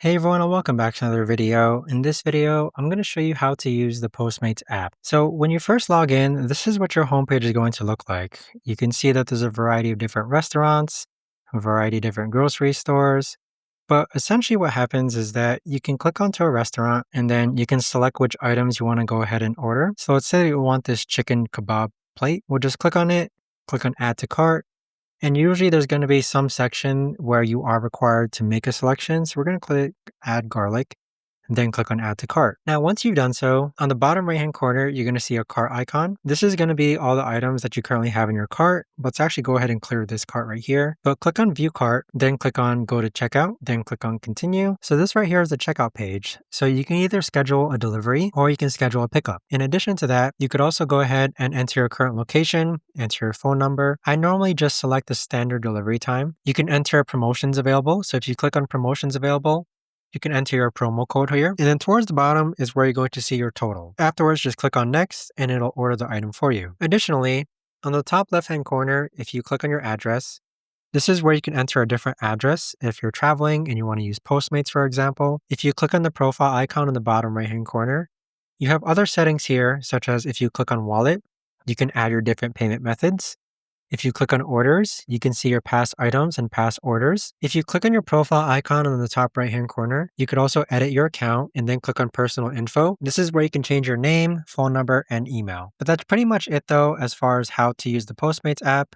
Hey everyone, and welcome back to another video. In this video, I'm going to show you how to use the Postmates app. So when you first log in, this is what your homepage is going to look like. You can see that there's a variety of different restaurants, a variety of different grocery stores. But essentially what happens is that you can click onto a restaurant and then you can select which items you want to go ahead and order. So let's say you want this chicken kebab plate. We'll just click on it, click on add to cart. And usually there's going to be some section where you are required to make a selection. So we're going to click add garlic and then click on add to cart. Now, once you've done so, on the bottom right hand corner, you're going to see a cart icon. This is going to be all the items that you currently have in your cart. Let's actually go ahead and clear this cart right here. But click on view cart, then click on go to checkout, then click on continue. So this right here is the checkout page. So you can either schedule a delivery or you can schedule a pickup. In addition to that, you could also go ahead and enter your current location, enter your phone number. I normally just select the standard delivery time. You can enter promotions available. So if you click on promotions available, you can enter your promo code here. And then towards the bottom is where you're going to see your total. Afterwards, just click on next and it'll order the item for you. Additionally, on the top left-hand corner, if you click on your address, this is where you can enter a different address if you're traveling and you want to use Postmates, for example. If you click on the profile icon in the bottom right-hand corner, you have other settings here, such as if you click on wallet, you can add your different payment methods. If you click on orders, you can see your past items and past orders. If you click on your profile icon on the top right hand corner, you could also edit your account and then click on personal info. This is where you can change your name, phone number, and email. But that's pretty much it though, as far as how to use the Postmates app.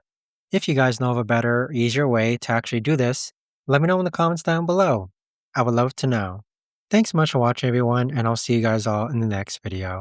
If you guys know of a better, easier way to actually do this, let me know in the comments down below. I would love to know. Thanks so much for watching everyone, and I'll see you guys all in the next video.